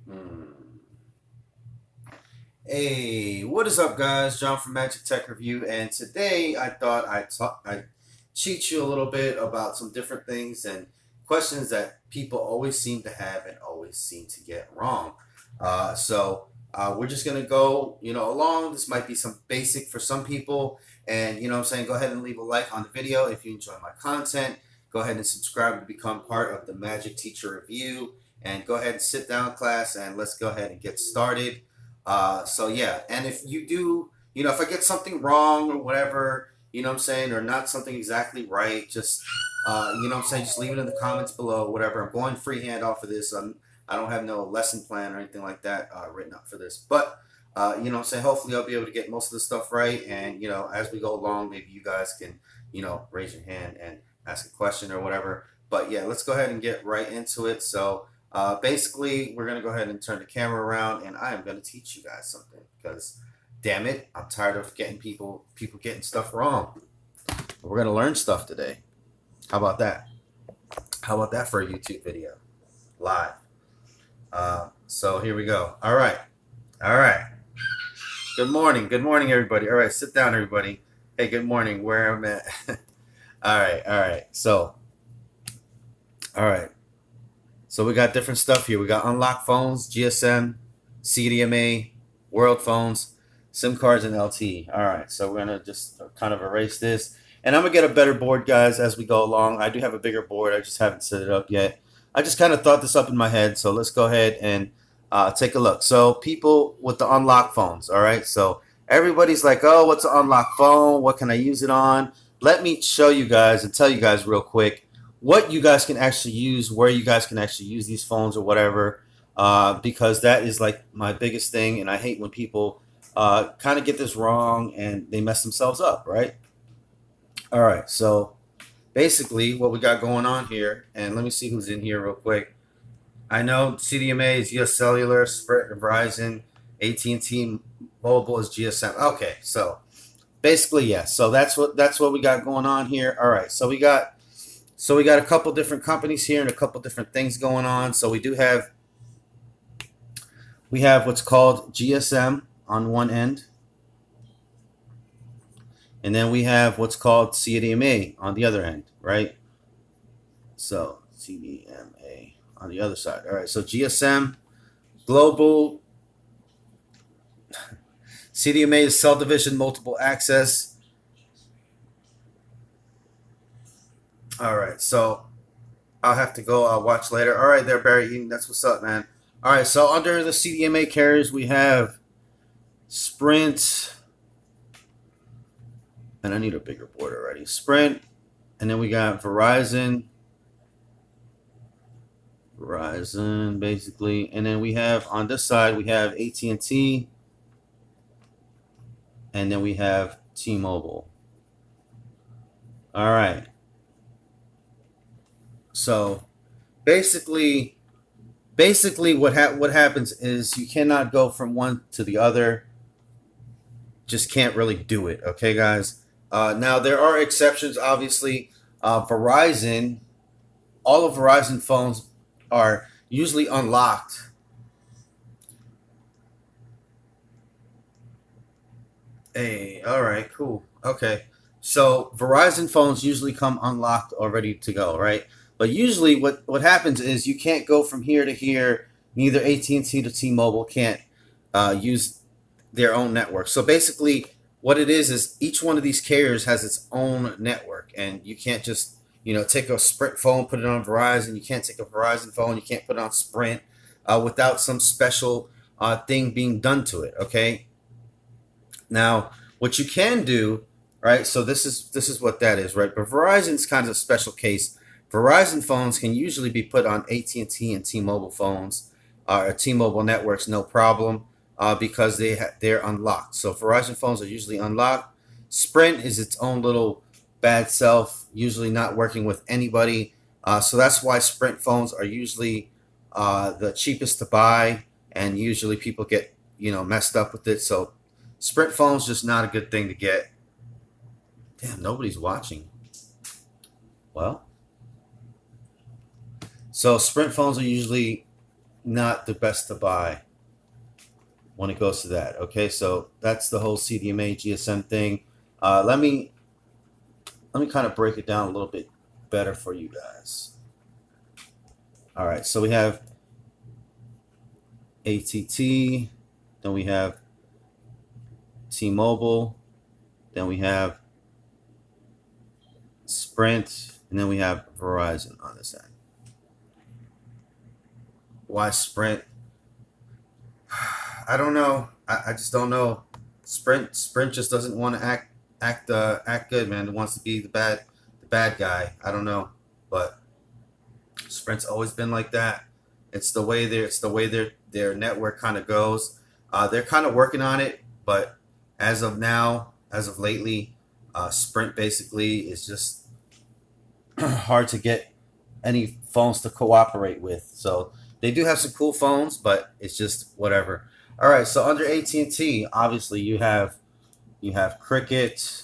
Hmm. Hey, what is up, guys? John from Magic Tech Review, and today I thought I'd teach you a little bit about some different things and questions that people always seem to have and always seem to get wrong. We're just gonna go, along. This might be some basic for some people, and I'm saying, go ahead and leave a like on the video if you enjoy my content. Go ahead and subscribe to become part of the Magic Teacher Review, and go ahead and sit down, class, and let's go ahead and get started. Yeah, and if you do, if I get something wrong or whatever, what I'm saying, or not something exactly right, just, what I'm saying, just leave it in the comments below, whatever. I'm going freehand off of this. I don't have no lesson plan or anything like that written up for this, but, what I'm saying, hopefully I'll be able to get most of the stuff right. And, as we go along, maybe you guys can, raise your hand and ask a question or whatever. But yeah, let's go ahead and get right into it. Basically, we're going to go ahead and turn the camera around, and I am going to teach you guys something because, damn it, I'm tired of getting people getting stuff wrong. We're going to learn stuff today. How about that? How about that for a YouTube video? Live. So here we go. All right. All right. Good morning. Good morning, everybody. All right, sit down, everybody. Hey, good morning. Where I'm at. All right. All right. All right. So we got different stuff here. We got unlocked phones, GSM, CDMA, world phones, SIM cards, and LTE. All right, so we're going to just kind of erase this. And I'm going to get a better board, guys, as we go along. I do have a bigger board. I just haven't set it up yet. I just kind of thought this up in my head, so let's go ahead and take a look. So people with the unlocked phones, all right? So everybody's like, oh, what's an unlocked phone? What can I use it on? Let me show you guys and tell you guys real quick what you guys can actually use, where you guys can actually use these phones or whatever, because that is like my biggest thing, and I hate when people kind of get this wrong and they mess themselves up, right? All right, so basically what we got going on here, and let me see who's in here real quick. I know CDMA is US Cellular, Sprint, Verizon, AT&T Mobile is GSM. Okay, so basically, yeah, so that's what we got going on here. All right, so we got a couple different companies here and a couple different things going on. So we have what's called GSM on one end, and then we have what's called CDMA on the other end, right? So CDMA on the other side. All right, so GSM, global. CDMA is cell division, multiple access. All right, so I'll have to go. I'll watch later. All right, there, Barry. That's what's up, man. All right, so under the CDMA carriers, we have Sprint, and I need a bigger board already. Sprint, and then we got Verizon, basically, and then we have on this side we have AT&T, and then we have T-Mobile. All right. So basically what happens is you cannot go from one to the other. Just can't really do it. Okay, guys. Now there are exceptions. Obviously, Verizon, all of Verizon phones are usually unlocked. Hey, all right, cool. Okay. So Verizon phones usually come unlocked or ready to go, right? But usually what happens is you can't go from here to here. Neither AT&T to T-Mobile can't use their own network. So basically what it is each one of these carriers has its own network, and you can't just, take a Sprint phone, put it on Verizon. You can't take a Verizon phone, you can't put it on Sprint without some special thing being done to it, okay? Now, what you can do, right? So this is what that is, right? But Verizon's kind of a special case. Verizon phones can usually be put on AT&T and T-Mobile phones or T-Mobile networks, no problem, because they're unlocked. So Verizon phones are usually unlocked. Sprint is its own little bad self, usually not working with anybody. So that's why Sprint phones are usually the cheapest to buy, and usually people get messed up with it. So Sprint phone's just not a good thing to get. Damn, nobody's watching. Well, so Sprint phones are usually not the best to buy when it goes to that. Okay, so that's the whole CDMA GSM thing. Let me kind of break it down a little bit better for you guys. All right, so we have AT&T, then we have T-Mobile, then we have Sprint, and then we have Verizon on this end. Why Sprint? I don't know. I just don't know. Sprint just doesn't want to act good, man. It wants to be the bad guy. I don't know, but Sprint's always been like that. It's the way their network kind of goes. They're kind of working on it, but as of lately, Sprint basically is just hard to get any phones to cooperate with. So they do have some cool phones, but it's just whatever. All right, so under AT&T, obviously you have Cricket,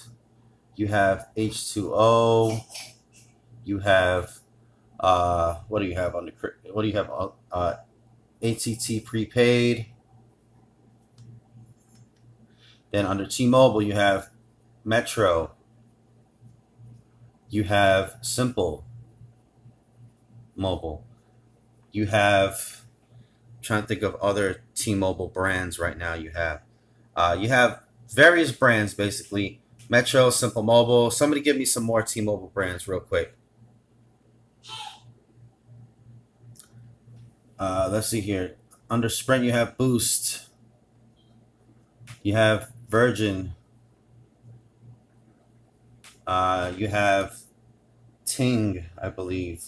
you have H2O, you have what do you have under what do you have AT&T Prepaid. Then under T-Mobile you have Metro, you have Simple Mobile, you have, I'm trying to think of other T-Mobile brands right now. You have various brands basically. Metro, Simple Mobile. Somebody give me some more T-Mobile brands real quick. Let's see here. Under Sprint you have Boost. You have Virgin. You have Ting, I believe.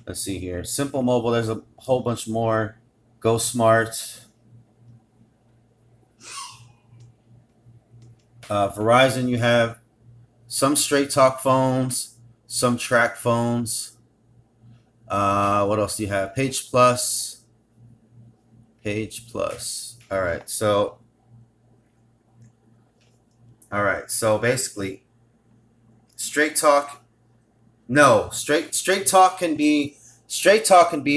Let's see here. Simple Mobile, there's a whole bunch more. Go Smart. Verizon, you have some straight talk phones, some track phones. What else do you have? Page Plus. Page Plus. All right, so basically, straight talk. No, straight talk can be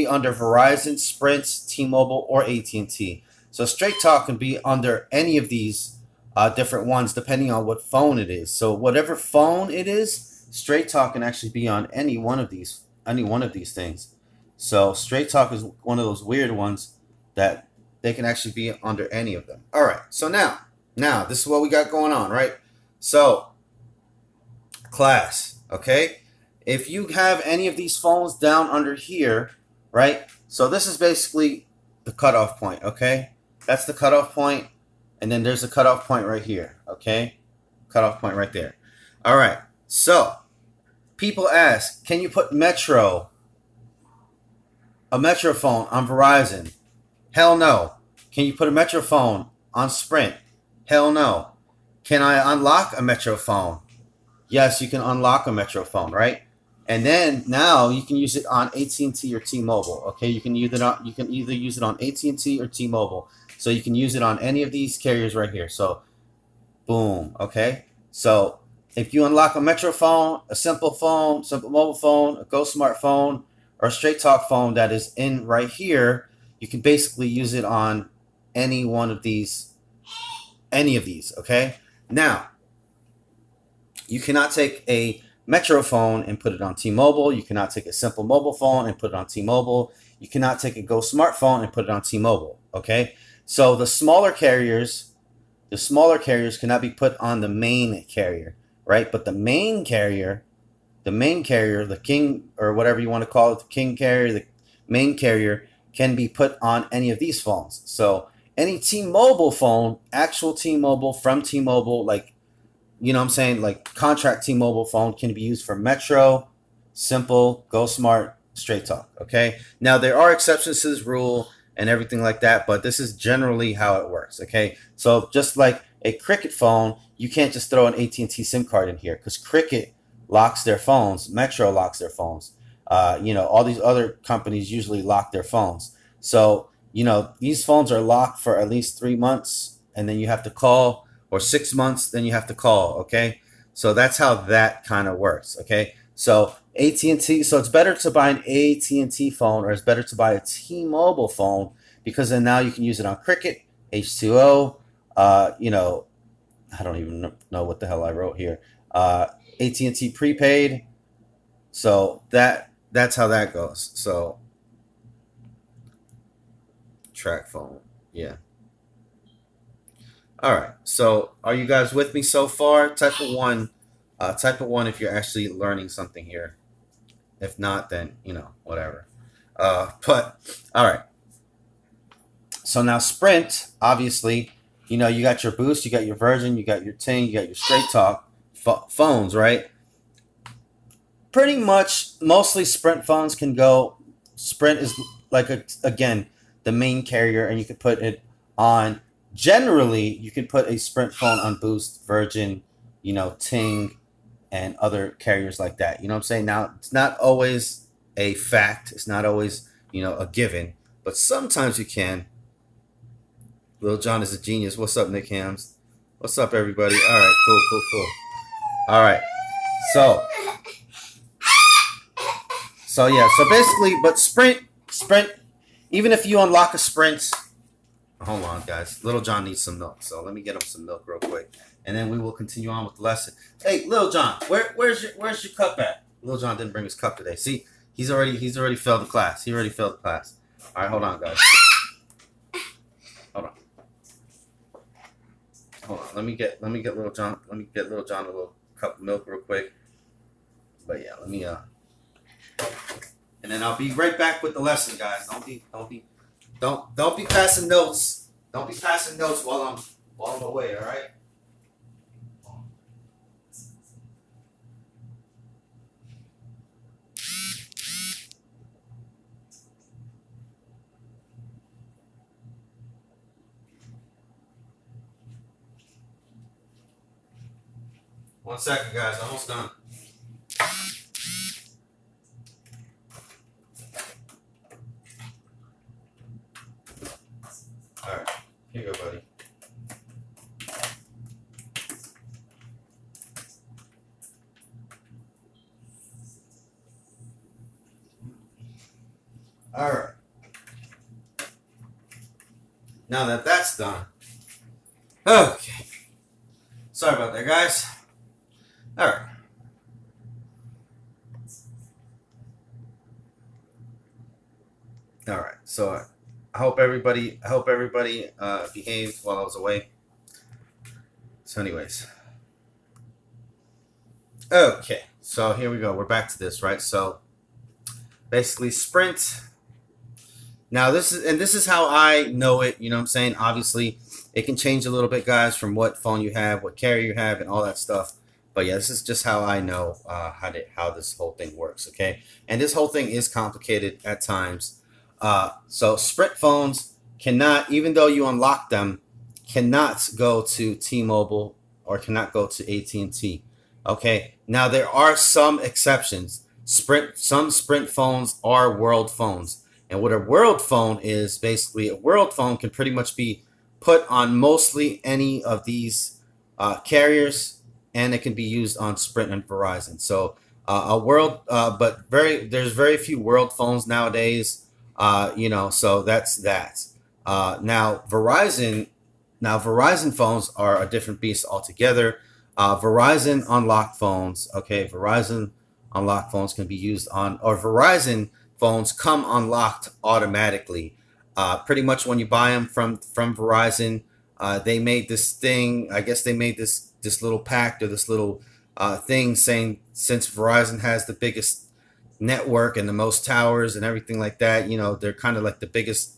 under Verizon, Sprint, T-Mobile, or AT&T. So straight talk can be under any of these different ones, depending on what phone it is. So whatever phone it is, straight talk can actually be on any one of these things. So straight talk is one of those weird ones that they can actually be under any of them. All right. So now this is what we got going on, right? So class, okay? If you have any of these phones down under here, right? So this is basically the cutoff point, okay? That's the cutoff point, and then there's a cutoff point right here, okay? Cutoff point right there. All right, so people ask, can you put a Metro phone on Verizon? Hell no. Can you put a Metro phone on Sprint? Hell no. Can I unlock a Metro phone? Yes, you can unlock a Metro phone, right? And then now you can use it on AT&T or T-Mobile. Okay, you can either use it on AT&T or T-Mobile. So you can use it on any of these carriers right here. So, boom. Okay. So if you unlock a Metro phone, a Simple phone, Simple Mobile phone, a Go Smart phone, or a Straight Talk phone that is in right here, you can basically use it on any one of these, okay? Now, you cannot take a Metro phone and put it on T-Mobile. You cannot take a Simple Mobile phone and put it on T-Mobile. You cannot take a Go Smart phone and put it on T-Mobile, okay? So the smaller carriers cannot be put on the main carrier, right? But the main carrier, the king, or whatever you want to call it, the king carrier, the main carrier, can be put on any of these phones. So any T-Mobile phone, actual T-Mobile from T-Mobile, like, you know what I'm saying, like contract T-Mobile phone, can be used for Metro, Simple, Go Smart, Straight Talk, okay? Now, there are exceptions to this rule and everything like that, but this is generally how it works, okay? So just like a Cricket phone, you can't just throw an AT&T SIM card in here because Cricket locks their phones, Metro locks their phones. You know, all these other companies usually lock their phones. So, you know, these phones are locked for at least 3 months, and then you have to call, or 6 months, then you have to call, okay? So that's how that kind of works, okay? So AT&T, so it's better to buy an AT&T phone, or it's better to buy a T-Mobile phone, because then now you can use it on Cricket, H2O, you know, I don't even know what the hell I wrote here. AT&T Prepaid. So that's how that goes. So track phone. Yeah. All right. So are you guys with me so far? Type of one. Type of one if you're actually learning something here. If not, then whatever. But all right. So now Sprint, obviously, you got your Boost, you got your Virgin, you got your Ting, you got your Straight Talk phones, right? Pretty much, mostly Sprint phones can go. Sprint is like again the main carrier, and you could put it on. Generally, you could put a Sprint phone on Boost, Virgin, Ting, and other carriers like that. You know what I'm saying? Now, it's not always a fact. It's not always a given, but sometimes you can. Lil Jon is a genius. What's up, Nick Hams? What's up, everybody? All right, cool. All right, so yeah, so basically, but Sprint, even if you unlock a Sprint, hold on, guys. Lil Jon needs some milk, so let me get him some milk real quick, and then we will continue on with the lesson. Hey, Lil Jon, where's your cup at? Lil Jon didn't bring his cup today. See, he's already failed the class. He already failed the class. All right, hold on, guys. Hold on. Let me get Lil Jon. Let me get Lil Jon a little cup of milk real quick. But yeah, let me and then I'll be right back with the lesson, guys. Don't be passing notes. Don't be passing notes while I'm away. All right. One second, guys. Almost done. All right. Here you go, buddy. All right. Now that that's done. Okay. Sorry about that, guys. All right. All right. So I hope everybody behaved while I was away. So anyways. Okay. So here we go. We're back to this, right? So basically Sprint. Now this is how I know it, you know what I'm saying? Obviously, it can change a little bit, guys, from what phone you have, what carrier you have, and all that stuff. But yeah, this is just how I know how this whole thing works, okay? And this whole thing is complicated at times. So Sprint phones cannot, even though you unlock them, cannot go to T-Mobile or cannot go to AT&T. Okay, now there are some exceptions. Some Sprint phones are world phones. And what a world phone is, basically, a world phone can pretty much be put on mostly any of these carriers, and it can be used on Sprint and Verizon. So there's very few world phones nowadays. So that's that. Now Verizon phones are a different beast altogether. Verizon unlocked phones, okay, Verizon unlocked phones can be used on, or Verizon phones come unlocked automatically. Pretty much when you buy them from Verizon, they made this thing. I guess they made this little pact, or this little thing saying, since Verizon has the biggest network and the most towers and everything like that, they're kind of like the biggest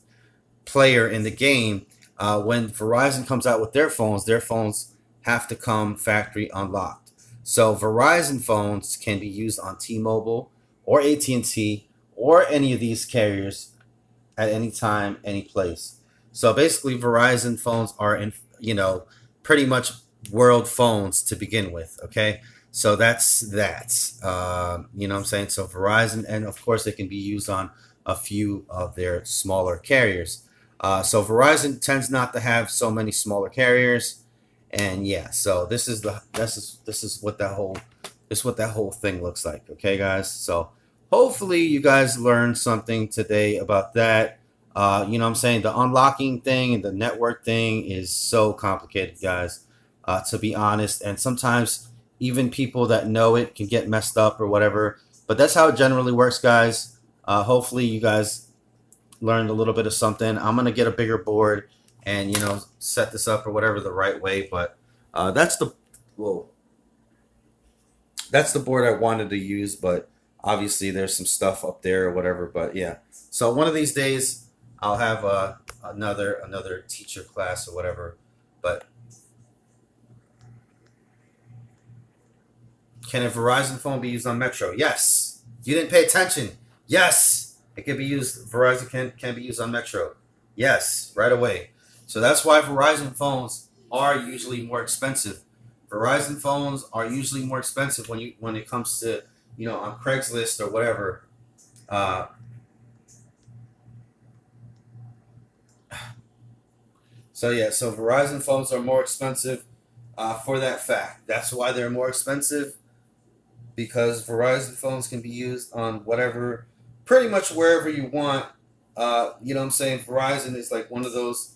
player in the game. When Verizon comes out with their phones have to come factory unlocked. So Verizon phones can be used on T-Mobile or AT&T or any of these carriers at any time, any place. So basically, Verizon phones are pretty much world phones to begin with. Okay, so that's that. You know what I'm saying? So Verizon, and of course, they can be used on a few of their smaller carriers. So Verizon tends not to have so many smaller carriers, and yeah. So this is what that whole This is what that whole thing looks like. Okay, guys. So hopefully you guys learned something today about that. You know what I'm saying? The unlocking thing and the network thing is so complicated, guys, to be honest. And sometimes even people that know it can get messed up or whatever. But that's how it generally works, guys. Hopefully you guys learned a little bit of something. I'm going to get a bigger board and, you know, set this up or whatever the right way. But that's the, whoa, that's the board I wanted to use. But obviously there's some stuff up there or whatever. But yeah, so one of these days I'll have another teacher class or whatever. But can a Verizon phone be used on Metro? Yes. You didn't pay attention. Yes. It can be used. Verizon can be used on Metro. Yes, right away. So that's why Verizon phones are usually more expensive. Verizon phones are usually more expensive when it comes to, you know, on Craigslist or whatever. So yeah, so Verizon phones are more expensive for that fact. That's why they're more expensive, because Verizon phones can be used on whatever, pretty much wherever you want. You know what I'm saying? Verizon is like one of those.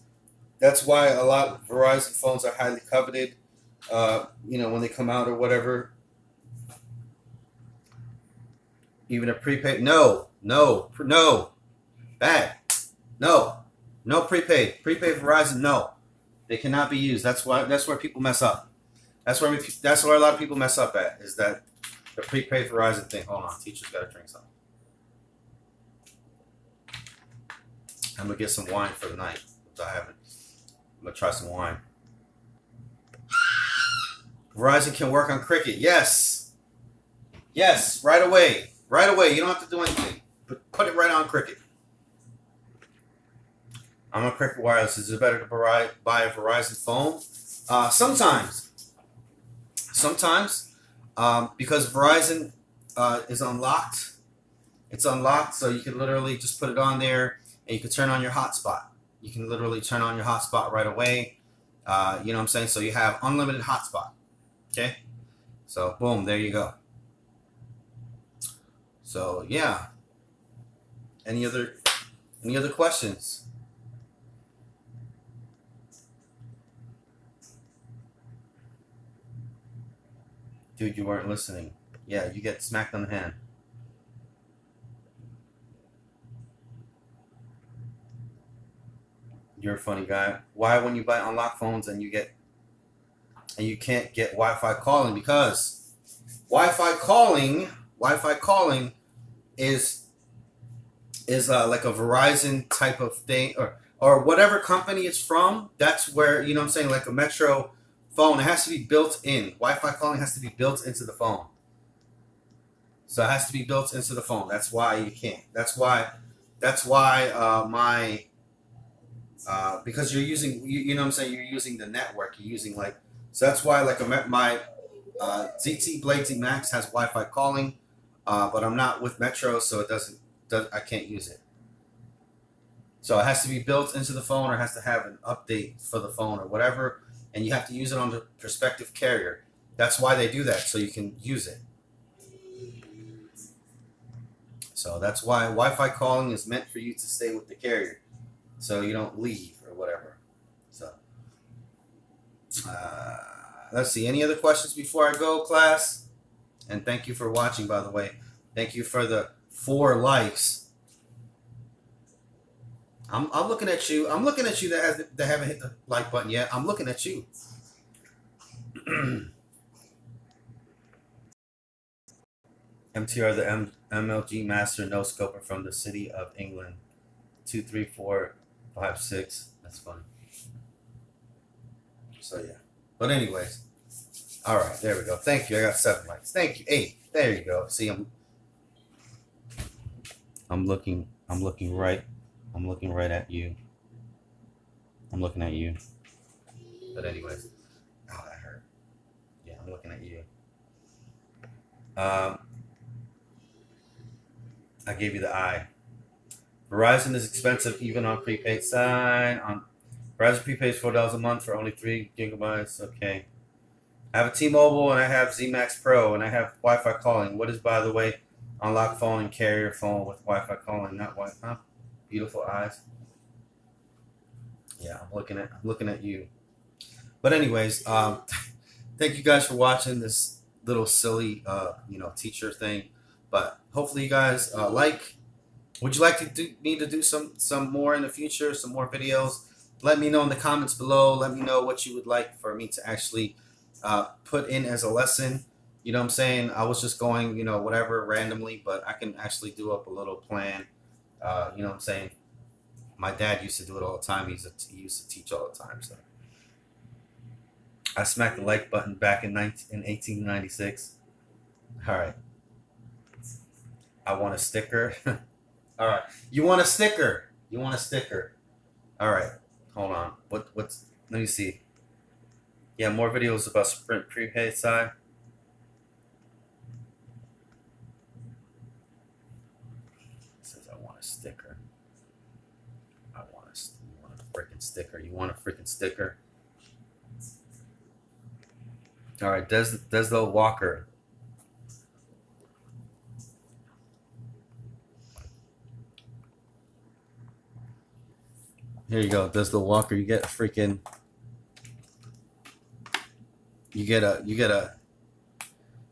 That's why a lot of Verizon phones are highly coveted. You know, when they come out or whatever. Even a prepaid. No. Bad. No prepaid. Prepaid Verizon, no. They cannot be used. That's where people mess up. That's where a lot of people mess up at, is that the prepaid Verizon thing. Hold on, teacher's got to drink something. I'm gonna get some wine for the night. I haven't. I'm gonna try some wine. Verizon can work on Cricket. Yes. Yes, right away. Right away. You don't have to do anything. Put it right on Cricket. I'm on Cricket Wireless. Is it better to buy a Verizon phone? Sometimes. Because Verizon is unlocked. It's unlocked, so you can literally just put it on there, and you can turn on your hotspot. You can literally turn on your hotspot right away. You know what I'm saying? So you have unlimited hotspot. Okay? So, boom, there you go. So, yeah. Any other questions? Dude, you weren't listening. Yeah, you get smacked on the hand. You're a funny guy. Why, when you buy unlocked phones and you can't get Wi-Fi calling? Because Wi-Fi calling is like a Verizon type of thing, or whatever company it's from. That's where, you know what I'm saying, like a Metro phone, it has to be built in. Wi-Fi calling has to be built into the phone. So it has to be built into the phone. That's why you can't. That's why my because you're using, you know what I'm saying, you're using the network. You're using like, so that's why like my ZT Blade Z Max has Wi-Fi calling, but I'm not with Metro, so it I can't use it. So it has to be built into the phone, or it has to have an update for the phone or whatever, and you have to use it on the prospective carrier. That's why they do that, so you can use it. So that's why Wi-Fi calling is meant for you to stay with the carrier, so you don't leave or whatever. So let's see. Any other questions before I go, class? And thank you for watching, by the way. Thank you for the 4 likes. I'm looking at you. I'm looking at you that haven't hit the like button yet. I'm looking at you. MTR, the MLG Master No Scoper from the City of England. 23456. That's funny. So yeah. But anyways. Alright, there we go. Thank you. I got 7 likes. Thank you. 8. There you go. See, I'm looking right at you. I'm looking at you. But anyways. Oh, that hurt. Yeah, I'm looking at you. I gave you the eye. Verizon is expensive even on prepaid side. On Verizon prepaid is $4 a month for only 3 gigabytes. Okay. I have a T-Mobile and I have Z-Max Pro and I have Wi-Fi calling. What is, by the way, unlock phone and carrier phone with Wi-Fi calling, not Wi-Fi. Beautiful eyes. Yeah, I'm looking at you. But anyways, thank you guys for watching this little silly, teacher thing. But hopefully you guys like. Would you like to me to do some more in the future, some more videos? Let me know in the comments below. Let me know what you would like for me to actually put in as a lesson. You know what I'm saying? I was just going, whatever, randomly, but I can actually do up a little plan. You know what I'm saying? My dad used to do it all the time. He used to teach all the time. So I smacked the like button back in 1896. All right. I want a sticker. All right. You want a sticker? You want a sticker? All right. Hold on. What's? Let me see. Yeah, more videos about Sprint prepaid side. It says I want a sticker. You want a freaking sticker. You want a freaking sticker. All right. Deslo Walker. Here you go, Deslo Walker. You get a freaking. You get a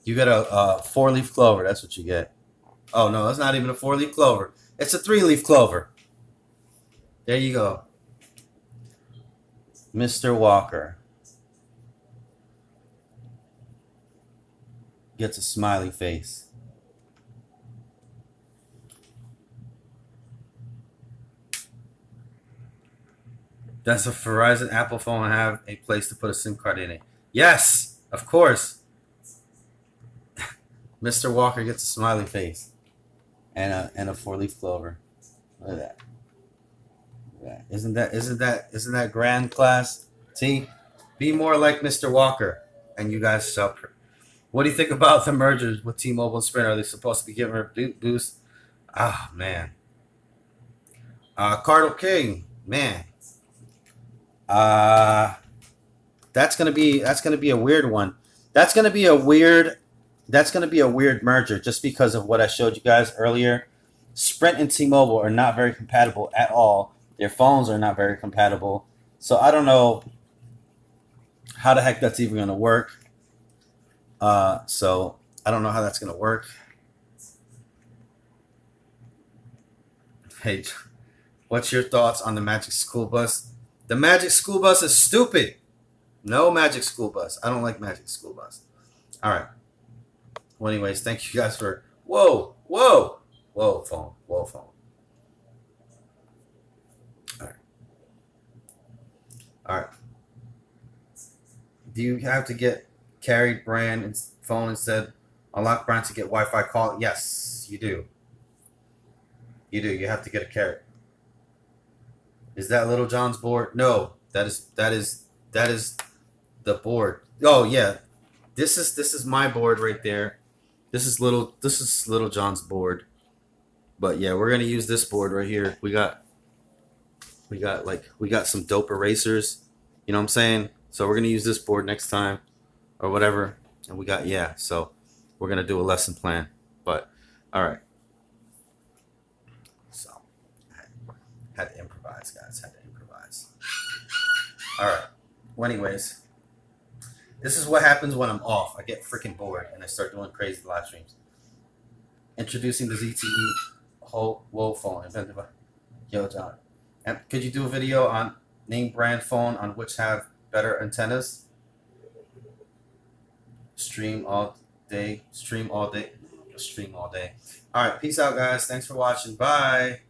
4-leaf clover. That's what you get. Oh no, that's not even a 4-leaf clover. It's a 3-leaf clover. There you go, Mr. Walker. Gets a smiley face. Does a Verizon Apple phone have a place to put a SIM card in it? Yes, of course. Mr. Walker gets a smiley face and a 4-leaf clover. Look at that. Yeah. Isn't that grand, class? See, be more like Mr. Walker, and you guys shall. What do you think about the mergers with T-Mobile and Sprint? Are they supposed to be giving her a boost? Ah, man. Cardinal King, man. That's gonna be a weird one. That's gonna be a weird merger just because of what I showed you guys earlier. Sprint and T-Mobile are not very compatible at all. Their phones are not very compatible. So I don't know how the heck that's even gonna work. So I don't know how that's gonna work. Hey, what's your thoughts on the Magic School Bus? The Magic School Bus is stupid. No Magic School Bus. I don't like Magic School Bus. All right. Well, anyways, thank you guys for. Whoa, phone. Whoa, phone. All right. All right. Do you have to get carried brand and phone instead? Unlock brand to get Wi-Fi call? Yes, you do. You do. You have to get a carried. Is that Little John's board? No, that is the board. Oh yeah, this is my board right there. This is Little John's board. But yeah, we're gonna use this board right here. We got some dope erasers. You know what I'm saying? So we're gonna use this board next time, or whatever. And we got so we're gonna do a lesson plan. But all right. So had to improvise, guys. Had to improvise. All right. Well, anyways, this is what happens when I'm off. I get freaking bored and I start doing crazy live streams. Introducing the ZTE whoa phone invented by Yo John. And could you do a video on name brand phone on which have better antennas? Stream all day. Stream all day. Stream all day. All right. Peace out, guys. Thanks for watching. Bye.